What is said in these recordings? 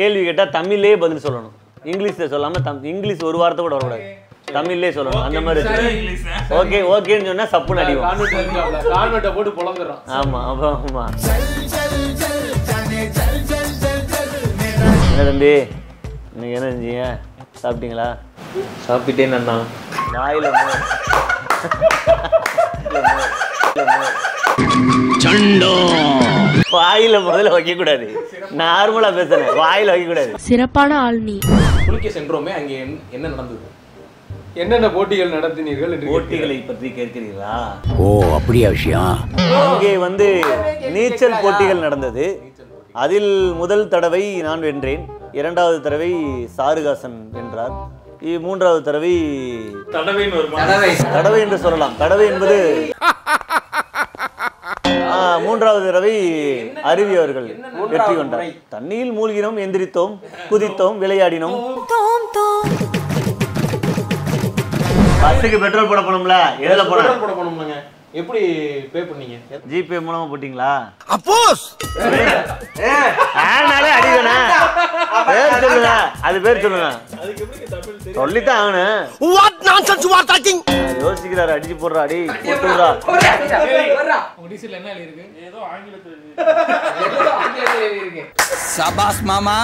கேள்வி கேட்டா தமிழ்லயே பதில் சொல்லணும். இங்கிலீஷ்ல சொல்லாம இங்கிலீஷ் ஒரு வார்த்தை கூட வரக்கூடாது. தமிழ்லயே சொல்லணும். அந்த மாதிரி ஓகே ஓகேன்னு சொன்னா சப்புன்னு அடிவோம். கான்வென்ட்ட போட்டு பொளந்துறோம். ஆமா ஆமா. என்ன தம்பி நீங்க என்ன செஞ்சீங்க? சாப்பிட்டீங்களா? சாப்பிட்டேன் அண்ணா. வாயில வாயில முதல்ல வைக்க கூடாது. நார்மலா பேசுறேன். வாயில வைக்க கூடாது. சிறப்பான ஆள் நீ. குளிக்க சென்றோமே, அங்கே என்ன நடந்தது? என்னென்ன போட்டிகள் நடத்தினீர்கள்? போட்டிகளை பற்றி கேட்கிறீர்களா? ஓ அப்படியா விஷயம். அங்கே நீச்சல் போட்டிகள் நடந்தது. அதில் முதல் தடவை நான் வென்றேன். இரண்டாவது தடவை சாருகாசன் வென்றார். மூன்றாவது தடவை தடவை என்று சொல்லலாம். தடவை என்பது மூன்றாவது தடவை அருவி அவர்கள் வெற்றி கொண்டார். தண்ணியில் மூழ்கினோம், எந்திரித்தோம், குதித்தோம், விளையாடினோம். பஸ்ஸுக்கு பெட்ரோல் போட போனோம்ல, எதுல போட போனோம்லங்க? எப்படி பே பண்ணீங்க? ஜிபே மூலமா போட்டீங்களா? அப்போஸ் ஆனாலே அடிக்கணா பேர் சொல்லுங்க. அது பேர் சொல்லுங்க. சொல்லித்தான் ஆகணும். What nonsense you are talking. யோசிக்கிறாரு. அடிச்சு போடுறா. அடி போட்டுறா. உங்க டீசல் என்ன இருக்கு? ஏதோ ஆங்கிலத்துல இருக்கு. சபாஸ் மாமா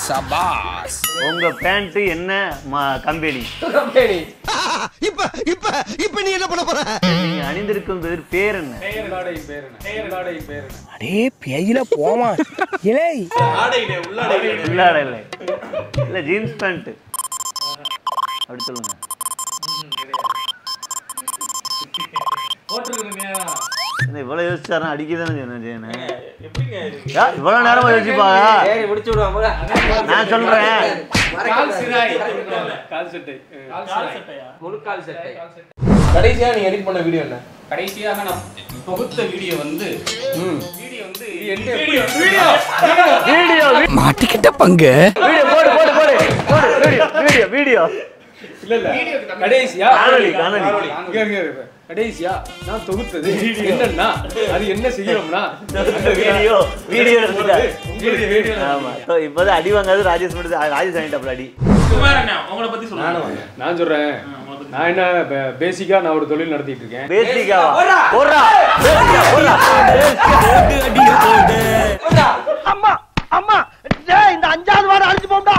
சபாஸ். உங்க பேண்ட் என்ன கம்பெனி? இப்ப நீ என்ன பண்ண போற? நீங்க அணிந்திருக்கும் பேர் என்ன? அடே பேயில போமா. இலே உள்ளாடை இல்லை. இல்ல ஜீன்ஸ் பேண்ட் அப்படி சொல்லுங்க. இவ்வளவு யோசிச்சாரா? அடிக்கதானே இவ்வளவு நேரமா யோசிப்பா. நான் சொல்றேன். கடைசியா நீங்க எடிட் பண்ண வீடியோ என்ன? கடைசியாக நான் தொகுத்த வீடியோ மாட்டிக்கிட்ட பங்கு. வீடியோ இல்ல கடைசியா கடைசியா நான் தொகுத்தது என்னன்னா, அது என்ன செய்யணும்னா இப்பதான் அடி வாங்காது ராஜேஷ் மட்டும். ராஜேஷ் வாங்கிட்டாப்ல அடி. நான் சொல்றேன். நான் என்ன பேசிக்கா நான் ஒரு தொழில் நடத்திட்டு இருக்கேன். அம்மா அம்மா டேய் இந்த அஞ்சாவது வாரம் அழிஞ்சு போடா.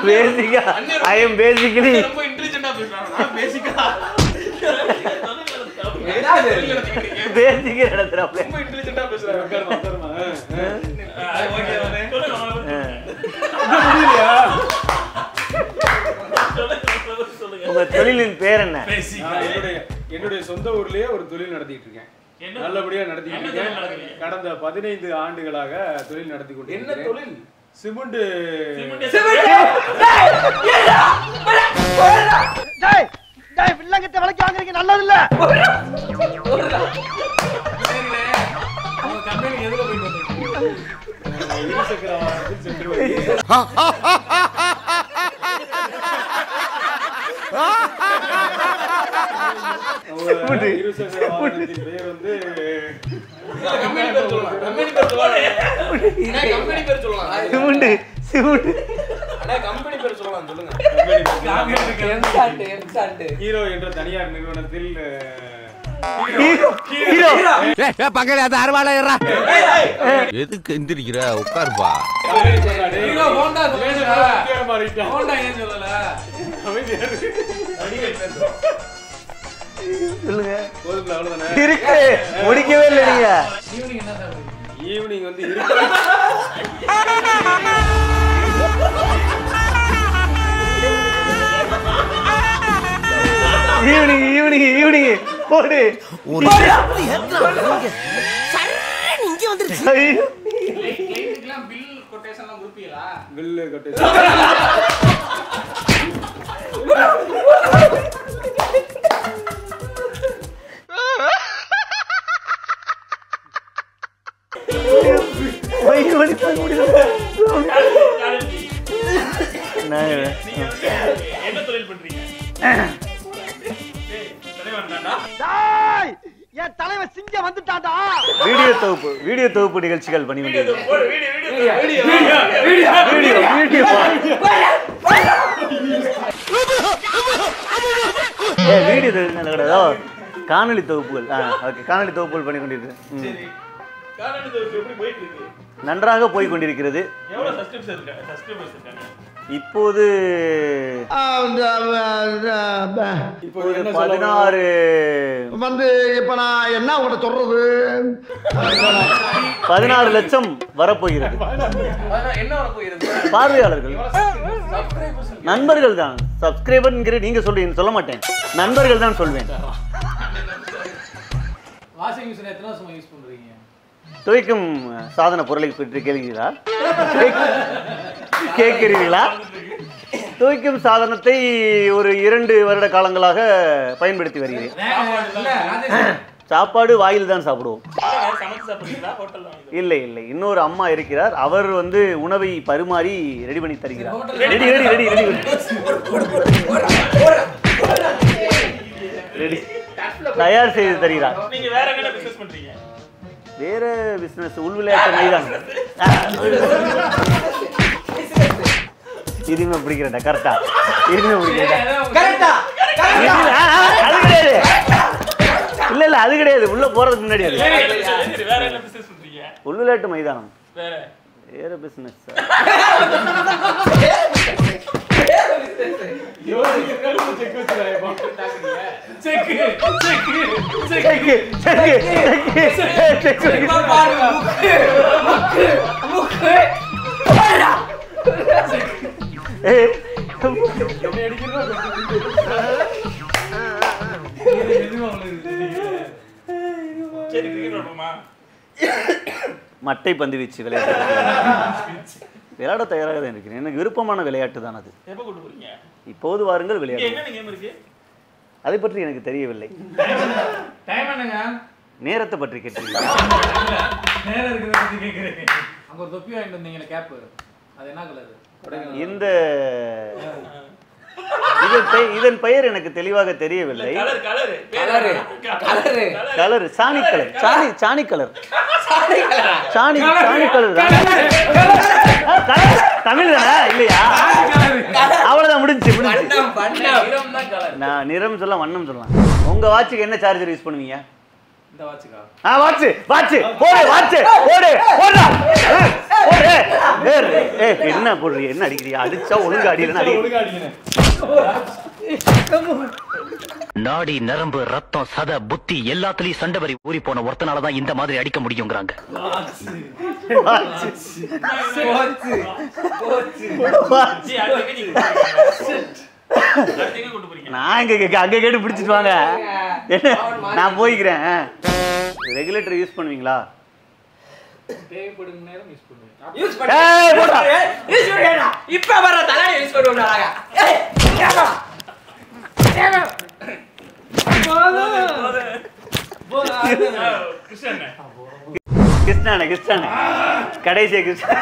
பேசிக்கா ஐ அம் பேசிக்கலி ரொம்ப இன்டெலிஜென்ட்டா பேசுறானா? பேசிக்கா பேசிக்கா நடத்துறாப்ல. ரொம்ப இன்டெலிஜென்ட்டா பேசுறாரு. உட்காருமா. ஓகே வரேன். உங்க தொழிலின் பேர் என்ன? என்னுடைய சொந்த ஊர்லயே ஒரு தொழில் நடத்திட்டு இருக்கேன். நல்லபடியா நடத்திட்டு இருக்கேன். கடந்த 15 ஆண்டுகளாக தொழில் நடத்தி கொண்டு. என்ன தொழில்? சிமெண்ட். டேய் டேய் வில்லங்கத்தை விலைக்கு வாங்குறீங்க நல்லது இல்ல. உங்க கம்பெனி எதுல போய் வந்தீங்க? இருசக்கர வாகனத்தில் சென்று இருசக்கர வாகனத்தின் பெயர் வந்து கம்பெனி பேர் சொல்லலாம். கம்பெனி பேர் சொல்லலாம். அண்ணா கம்பெனி பேர் சொல்லலாம். சொல்லுங்க. ஹீரோ என்ற தனியார் நிறுவனத்தில் பக்கத்துல அது அறுவாளை ஏறா. எதுக்கு எந்திரிக்கிற? உட்காருப்பா. ஹீரோ ஹோண்டா மாறிட்டான். ஹோண்டா ஏன் சொல்லல? சொல்லுங்க. போதும்ல அவ்வளவுதானே. இருக்கு. முடிக்கவே இல்ல நீங்க. ஈவினிங் என்ன சாப்பிடுறீங்க? ஈவினிங் வந்து ஈவினிங் போடு. இங்க வந்துருச்சு. கிளைண்ட்டுக்குலாம் பில் கொட்டேஷன்லாம் கொடுப்பீங்களா? பில் கொட்டேஷன் என்ன தொழில் பண்றீங்க? என் தலைவன் சிங்கம் வந்துட்டான்டா. வீடியோ தொகுப்பு நிகழ்ச்சிகள் பண்ணி வீடியோ காணொலி தொகுப்புகள் காணொலி தொகுப்புகள் பண்ணி கொண்டிருக்கிறேன். நன்றாக போய் கொண்டிருக்கிறது. இப்போது 16 வந்து இப்ப நான் என்ன உங்கள்கிட்ட சொல்றது, 16 லட்சம் வரப்போகிறது. பார்வையாளர்கள் நண்பர்கள் தான். சப்ஸ்கிரைபர் நீங்க சொல்றீங்க, சொல்ல மாட்டேன், நண்பர்கள் தான் சொல்வேன். வாஷிங் மிஷின் எத்தனை வருஷமா யூஸ் பண்றீங்க? துவைக்கும் சாதன பொருளை பற்றி கேட்கிறீர்களா? துவைக்கும் சாதனத்தை ஒரு 2 வருட காலங்களாக பயன்படுத்தி வருகிறேன். சாப்பாடு வாயில் தான் சாப்பிடுவோம். இல்லை இல்லை, இன்னொரு அம்மா இருக்கிறார். அவர் வந்து உணவை பரிமாறி ரெடி பண்ணி தருகிறார். ரெடி தயார் செய்து தருகிறார். வேற பிசினஸ் உள் விளையாட்டு மைதானம். இதுமே பிடிக்கிறேன் கரெக்டா. இதுமே பிடிக்கிறேன். அது கிடையாது. இல்ல இல்ல அது கிடையாது. உள்ள போறதுக்கு முன்னாடி அது உள் விளையாட்டு மைதானம். வேற பிசினஸ் மட்டை பந்து வீச்சு விளையாட தயாராக தான் இருக்கிறேன். எனக்கு விருப்பமான விளையாட்டு தான் அது. இப்போது வாருங்கள் விளையாட்டு. அதை பற்றி எனக்கு தெரியவில்லை. நேரத்தை பற்றி கேட்டீங்க. இந்த இதன் பெயர் எனக்கு தெளிவாக தெரியவில்லை. கலர் சாணி கலர். சாணி கலர். சாணி கலர் தமிழ் தானே இல்லையா? அவ்வளவுதான், முடிஞ்சு. நான் நிறம் சொல்ல வண்ணம் சொல்லலாம். உங்க வாட்சுக்கு என்ன சார்ஜர் யூஸ் பண்ணுவீங்க? என்ன போடுறீங்க? என்ன அடிக்கிறீங்க? அடிச்சா ஒழுங்கு அடிக்கணும். நாடி நரம்பு ரத்தம் சத புத்தி எல்லாத்துலயும் சண்டை வரி ஊறி போன ஒருத்தனாலதான் இந்த மாதிரி அடிக்க முடியுங்கிறாங்க. நான் அங்க கேட்டு பிடிச்சிட்டு வாங்க. நான் போய்க்கிறேன். ரெகுலேட்டர் யூஸ் பண்ணுவீங்களா? தேவைப்படும் நேரம் யூஸ் பண்ணுவேன். இப்ப வர தலை யூஸ் பண்ணுவாங்க. கிருஷ்ணானே கடைசியா கிருஷ்ணா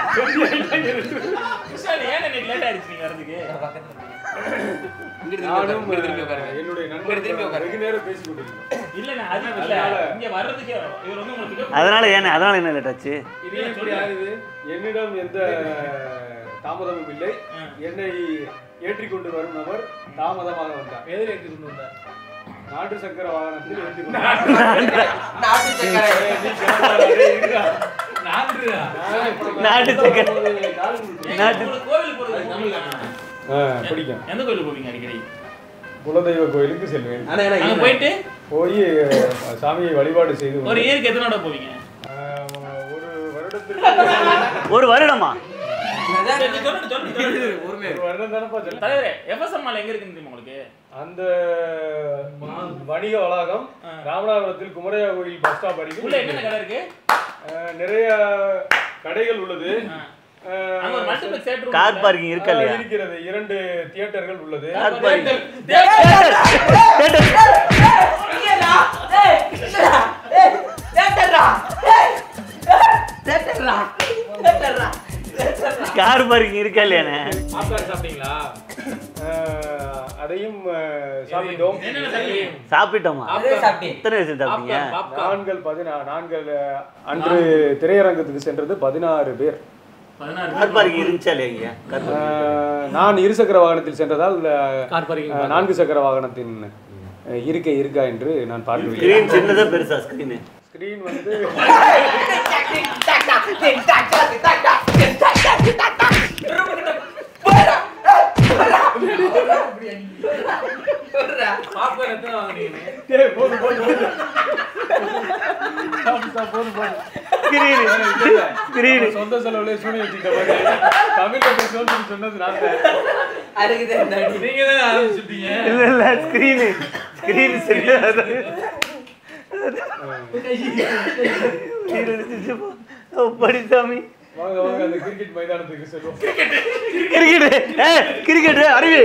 அதனால என்ன லேட் ஆச்சு? என்னிடம் எந்த தாமதமும் இல்லை. என்னை ஏற்றிக்கொண்டு வரும் நபர் தாமதமாக வந்தார். எதில் ஏற்றிக்கொண்டு வந்தார்? நாட்டு சக்கர வாகனத்தில் பிடிக்கும். எந்த கோயிலுக்கு போவீங்க அடிக்கடி? குலதெய்வ கோயிலுக்கு செல்வேன். போயிட்டு போய் சாமியை வழிபாடு செய்து. ஒரு இயருக்கு எத்தனை நாள் போவீங்க? ஒரு வருடத்திற்கு. ஒரு வருடமா? அந்த வணிக வளாகம் ராமநாதபுரத்தில் குமரையா கோயில் பஸ் ஸ்டாப் அருகில் நிறைய கடைகள் உள்ளது. கார் பார்க்கிங் இருக்கா இல்லையா? இருக்கிறது. 2 தியேட்டர்கள் உள்ளது. கார் பார்க்கிங் இருக்கா இல்லையானே? சாப்பிட்டீங்களா? அதையும் சாப்பிட்டோம். சாப்பிட்டோமா? அப்படியே சாப்பிட்டேன். எத்தனை வயசு சாப்பிட்டீங்க? நான்கள் அன்று திரையரங்கத்துக்கு சென்றது 16 பேர். கார் பார்க்கிங் இருந்துச்சா இல்லையா? நான் இருசக்கர வாகனத்தில் சென்றதால் 4 சக்கர வாகனத்தின் இருக்கா என்று நான் பார்க்கிறேன். ஸ்கிரீன் சின்னதா பெருசா? ஸ்கிரீன் வந்து சொந்த செலவுல சூனி வச்சுக்கிட்ட பாரு. தமிழ்ல பேசணும்னு சொன்னது நான் தான். நீங்க தான் ஆரம்பிச்சிட்டீங்க. இல்ல ஸ்கிரீன் சரியா படிசாமி வாங்க அந்த கிரிக்கெட் மைதானத்துக்கு செல்வோம். கிரிக்கெட் அறிவு